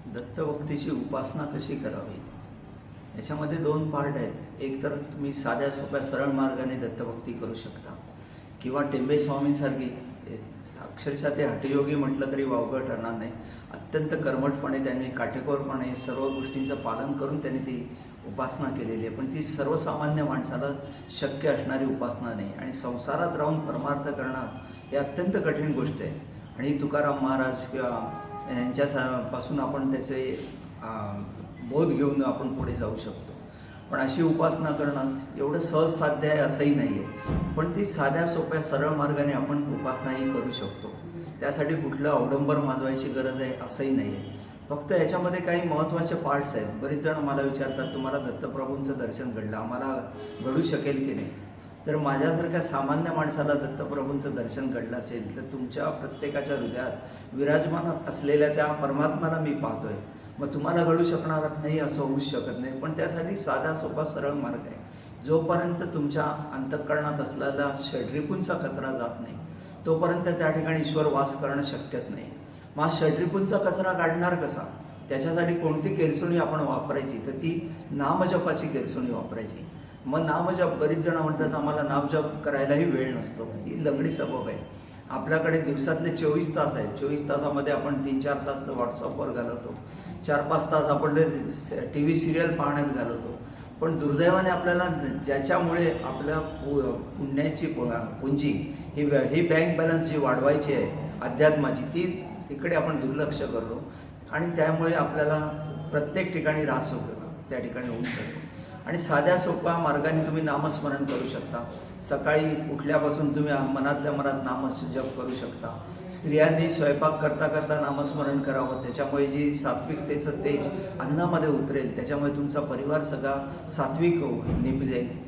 दत्तभक्तीची उपासना कशी करावी याच्यामध्ये दोन पार्ट आहेत. एक तर तुम्ही साध्या सोप्या सरळ मार्गाने दत्तभक्ती करू शकता किंवा टेंबे स्वामींसारखी अक्षरशः ते हठयोगी म्हटलं तरी वावगं ठरणार नाही. अत्यंत कर्मठपणे त्यांनी काटेकोरपणे सर्व गोष्टींचं पालन करून त्यांनी ती उपासना केलेली आहे. पण ती सर्वसामान्य माणसाला शक्य असणारी उपासना नाही आणि संसारात राहून परमार्थ करणं हे अत्यंत कठीण गोष्ट आहे. आणि तुकाराम महाराज किंवा यांच्यापासून आपण त्याचे बोध घेऊन आपण पुढे जाऊ शकतो. पण अशी उपासना करणं एवढं सहज साध्य आहे असंही नाही आहे. पण ती साध्या सोप्या सरळ मार्गाने आपण उपासनाही करू शकतो. त्यासाठी कुठलं अवडंबर माजवायची गरज आहे असंही नाही आहे. फक्त याच्यामध्ये काही महत्त्वाचे पार्ट्स आहेत. बरेच जण मला विचारतात, तुम्हाला दत्तप्रभूंचं दर्शन घडलं, आम्हाला घडू शकेल की नाही. तर माझ्यासारख्या सामान्य माणसाला दत्तप्रभूंचं दर्शन घडलं असेल तर तुमच्या प्रत्येकाच्या हृदयात विराजमान असलेल्या त्या परमात्म्याला मी पाहतोय. मग तुम्हाला घडू शकणार नाही असं होऊच शकत नाही. पण त्यासाठी साधा सोपा सरळ मार्ग आहे. जोपर्यंत तुमच्या अंतःकरणात असलेला षड्रिपूंचा कचरा जात नाही तोपर्यंत त्या ठिकाणी ईश्वर वास करणं शक्यच नाही. मग षड्रिपूंचा कचरा काढणार कसा? त्याच्यासाठी कोणती केरसुणी आपण वापरायची? तर ती नामजपाची केरसुणी वापरायची. मग नामजप, बरीच जण म्हणतात आम्हाला नामजप करायलाही वेळ नसतो. ही लंगडी सबब आहे. आपल्याकडे दिवसातले 24 तास आहेत. 24 तासामध्ये आपण 3-4 तास व्हॉट्सअपवर घालवतो, 4-5 तास आपण TV सिरियल पाहण्यात घालवतो. पण दुर्दैवाने आपल्याला ज्याच्यामुळे आपल्या पुण्याची पुंजी ही बँक बॅलन्स जी वाढवायची आहे अध्यात्माची, ती तिकडे आपण दुर्लक्ष करतो आणि त्यामुळे आपल्याला प्रत्येक ठिकाणी ऱ्हास होतो, त्या ठिकाणी होऊन जातो. आणि साध्या सोप्या मार्गाने तुम्ही नामस्मरण करू शकता. सकाळी उठल्यापासून तुम्ही मनातल्या मनात नामजप करू शकता. स्त्रियांनी स्वयंपाक करता करता नामस्मरण करावं. त्याच्यामुळे जी सात्विकतेचं तेज अन्नामध्ये उतरेल, त्याच्यामुळे तुमचा परिवार सगळा सात्विक निपजेल.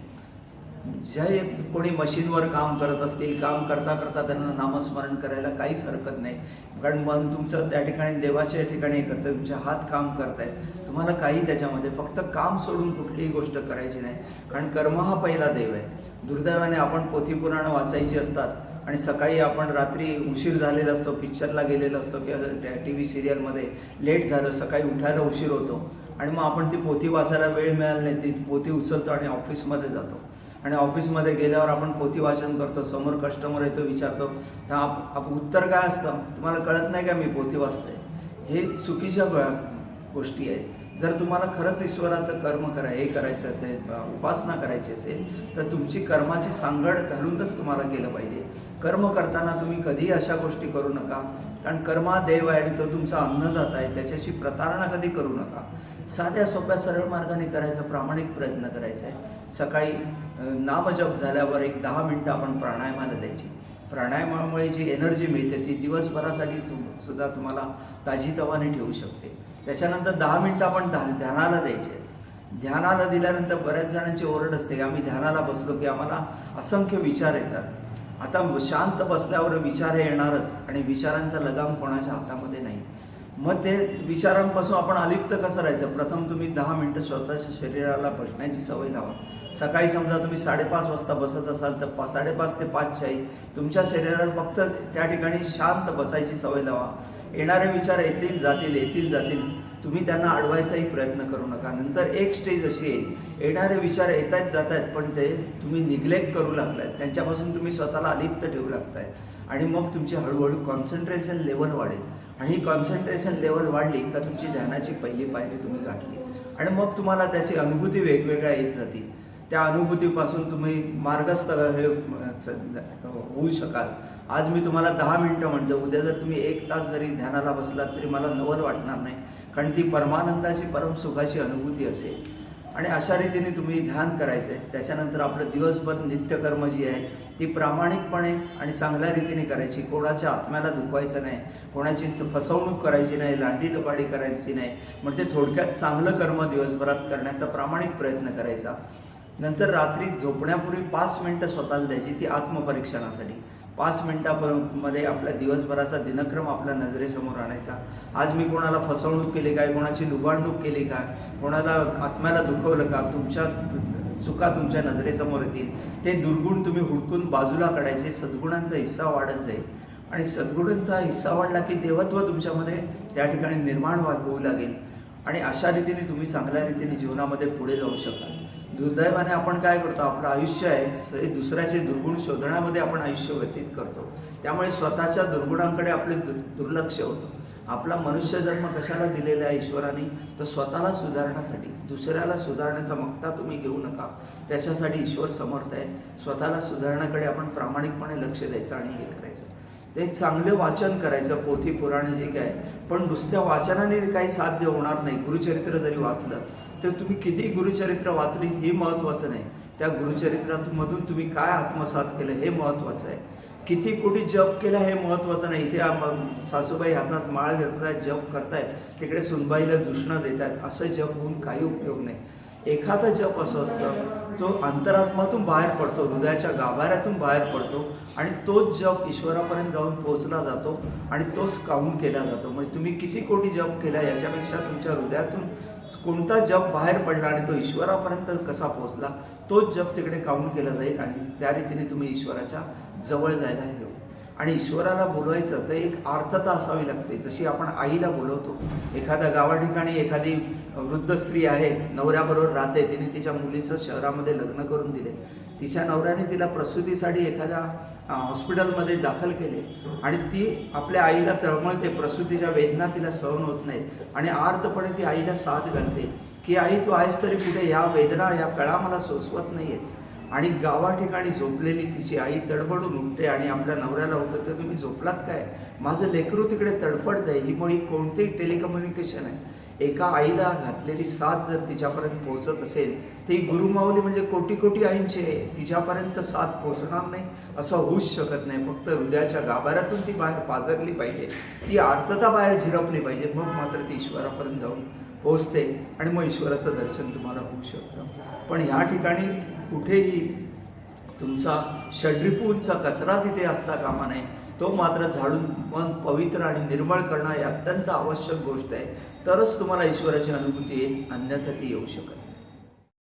जे कोणी मशीनवर काम करत असतील, काम करता करता त्यांना नामस्मरण करायला काहीच हरकत नाही. कारण मन तुमचं त्या ठिकाणी देवाच्या ठिकाणी करतं, तुमचे हात काम करत आहेत, तुम्हाला काही त्याच्यामध्ये फक्त काम सोडून कुठलीही गोष्ट करायची नाही. कारण कर्म हा पहिला देव आहे. दुर्दैवाने आपण पोथीपुराणं वाचायची असतात आणि सकाळी आपण रात्री उशीर झालेला असतो, पिक्चरला गेलेलो असतो किंवा TV सिरियलमध्ये लेट झालं, सकाळी उठायला उशीर होतो आणि मग आपण ती पोथी वाचायला वेळ मिळाला नाही, ती पोथी उचलतो आणि ऑफिसमध्ये जातो. आणि ऑफिसमध्ये गेल्यावर आपण पोथी वाचन करतो, समोर कस्टमर येतो, विचारतो तर उत्तर काय असतं, तुम्हाला कळत नाही का मी पोथी वाचते? हे चुकीच्या गोष्टी आहेत. जर तुम्हाला खरंच ईश्वराचं कर्म हे करायचं, ते उपासना करायची असेल तर तुमची कर्माची सांगड घालूनच तुम्हाला केलं पाहिजे. कर्म करताना तुम्ही कधीही अशा गोष्टी करू नका, कारण कर्म हा देव आहे आणि तो तुमचा अन्नदाता आहे, त्याच्याशी प्रतारणा कधी करू नका. साध्या सोप्या सरळ मार्गाने करायचा प्रामाणिक प्रयत्न करायचा आहे. सकाळी नामजप झाल्यावर एक 10 मिनटं आपण प्राणायामाला द्यायची. प्राणायामामुळे जी एनर्जी मिळते ती दिवसभरासाठी सुद्धा तुम्हाला ताजीतवाने ठेवू शकते. त्याच्यानंतर 10 मिनटं आपण ध्यानाला द्यायचे. ध्यानाला दिल्यानंतर बऱ्याच जणांची ओरड असते की आम्ही ध्यानाला बसलो की आम्हाला असंख्य विचार येतात. आता शांत बसल्यावर विचार येणारच आणि विचारांचा लगाम कोणाच्या हातामध्ये नाही. मग ते विचारांपासून आपण अलिप्त कसं राहायचं? प्रथम तुम्ही 10 मिनटं स्वतःच्या शरीराला बसण्याची सवय लावा. सकाळी समजा तुम्ही 5:30 वाजता बसत असाल तर 5:30 ते 5:40 तुमच्या शरीराला फक्त त्या ठिकाणी शांत बसायची सवय लावा. येणारे विचार येतील जातील, तुम्ही त्यांना अडवायचाही प्रयत्न करू नका. नंतर एक स्टेज अशी येईल, येणारे विचार येत आहेत जात आहेत पण ते तुम्ही निग्लेक्ट करू लागलाय, त्यांच्यापासून तुम्ही स्वतःला अलिप्त ठेवू लागताय आणि मग तुमची हळूहळू कॉन्सन्ट्रेशन लेवल वाढेल. आणि ही कॉन्सन्ट्रेशन लेवल वाढली का तुमची ध्यानाची पहिली पायरी तुम्ही गाठली आणि मग तुम्हाला त्याची अनुभूती वेगवेगळ्या येत जातील. त्या अनुभूतीपासून तुम्ही मार्गस्थ होऊ शकाल. आज मी तुम्हाला 10 मिनटं म्हणतो, उद्या जर तुम्ही 1 तास जरी ध्यानाला बसलात तरी मला नवल वाटणार नाही, कारण ती परमानंदाची परमसुखाची अनुभूती असेल. आणि अशा रीतीने तुम्ही ध्यान करायचं आहे. त्याच्यानंतर आपलं दिवसभर नित्यकर्म जी आहे ती प्रामाणिकपणे आणि चांगल्या रीतीने करायची. कोणाच्या आत्म्याला दुखवायचं नाही, कोणाची फसवणूक करायची नाही, लांडीलपाडी करायची नाही. म्हणजे थोडक्यात चांगलं कर्म दिवसभरात करण्याचा प्रामाणिक प्रयत्न करायचा. नंतर रात्री झोपण्यापूर्वी 5 मिनटं स्वतःला द्यायची, ती आत्मपरीक्षणासाठी. 5 मिनटामध्ये आपल्या दिवसभराचा दिनक्रम आपल्या नजरेसमोर आणायचा. आज मी कोणाला फसवणूक केली काय, कोणाची लुबाडणूक केली काय, कोणाला आत्म्याला दुखवलं का, तुमच्या चुका तुमच्या नजरेसमोर येतील. ते दुर्गुण तुम्ही हुडकून बाजूला काढायचे, सद्गुणांचा हिस्सा वाढत जाईल. आणि सद्गुणांचा हिस्सा वाढला की देवत्व तुमच्यामध्ये त्या ठिकाणी निर्माण होऊ लागेल आणि अशा रीतीने तुम्ही चांगल्या रीतीने जीवनामध्ये पुढे जाऊ शकाल. दुर्दैवाने आपण काय करतो, आपलं आयुष्य आहे दुसऱ्याचे दुर्गुण शोधण्यामध्ये आपण आयुष्य व्यतीत करतो. त्यामुळे स्वतःच्या दुर्गुणांकडे आपले दुर्लक्ष होतं. आपला मनुष्य जन्म कशाला दिलेला आहे ईश्वराने, तर स्वतःला सुधारण्यासाठी. दुसऱ्याला सुधारण्याचा मक्ता तुम्ही घेऊ नका, त्याच्यासाठी ईश्वर समर्थ आहे. स्वतःला सुधारण्याकडे आपण प्रामाणिकपणे लक्ष द्यायचं आणि हे करायचं. ते चांगलं वाचन करायचं, पोथी पुराणे जे काय. पण नुसत्या वाचनाने काही साध्य होणार नाही. गुरुचरित्र जरी वाचलं तर तुम्ही किती गुरुचरित्र वाचली हे महत्त्वाचं नाही, त्या गुरुचरित्रामधून तुम्ही काय आत्मसात केलं हे महत्त्वाचं आहे. किती कोटी जप केला हे महत्त्वाचं नाही. इथे सासूबाई हातात माळ घेत आहेत, जप करतायत, तिकडे सुनबाईला दूषणं देत आहेत. असं जप होऊन काही उपयोग नाही. एखादा जप असं असतं तो अंतरात्मातून बाहेर पडतो, हृदयाच्या गाभाऱ्यातून बाहेर पडतो आणि तोच जप ईश्वरापर्यंत जाऊन पोहोचला जातो आणि तोच काउंट केला जातो. म्हणजे तुम्ही किती कोटी जप केला याच्यापेक्षा तुमच्या हृदयातून कोणता जप बाहेर पडला आणि तो ईश्वरापर्यंत कसा पोहोचला तोच जप तिकडे काउंट केला जाईल आणि त्या रीतीने तुम्ही ईश्वराच्या जवळ जायला घेऊ. आणि ईश्वराला बोलवायचं तर एक अर्थता असावी लागते. जशी आपण आईला बोलवतो, एखाद्या गावा ठिकाणी एखादी वृद्ध स्त्री आहे, नवऱ्याबरोबर राहते, तिने तिच्या मुलीचं शहरामध्ये लग्न करून दिले. तिच्या नवऱ्याने तिला प्रसूतीसाठी एखाद्या हॉस्पिटलमध्ये दाखल केले आणि ती आपल्या आईला तळमळते. प्रसूतीच्या वेदना तिला सहन होत नाहीत आणि आर्तपणे ती आईला साथ घालते की आई तू आहेस तरी कुठे, या वेदना या कळा मला सोसवत नाही आहेत. आणि गावा ठिकाणी झोपलेली तिची आई तडफडून उठते आणि आपल्या नवऱ्याला होतं, तर तुम्ही झोपलात काय, माझं लेकरू तिकडे तडफडत आहे. ही मग कोणतेही टेलिकम्युनिकेशन आहे. एका आईला घातलेली साथ जर तिच्यापर्यंत पोहोचत असेल तर ही गुरुमाऊली म्हणजे कोटी कोटी आईंचे तिच्यापर्यंत साथ पोहोचणार नाही असं होऊच शकत नाही. फक्त हृदयाच्या गाभाऱ्यातून ती बाहेर पाझरली पाहिजे, ती आर्तता बाहेर झिरपली पाहिजे, मग मात्र ती ईश्वरापर्यंत जाऊन पोहोचते आणि मग ईश्वराचं दर्शन तुम्हाला होऊ शकतं. पण ह्या ठिकाणी कुठेही तुमचा षड्रिपूंचा कचरा तिथे असता कामा नये. तो मात्र झाडून मन पवित्र आणि निर्मळ करणं ही अत्यंत आवश्यक गोष्ट आहे. तरच तुम्हाला ईश्वराची अनुभूती येईल, अन्यथा ती येऊ शकत नाही.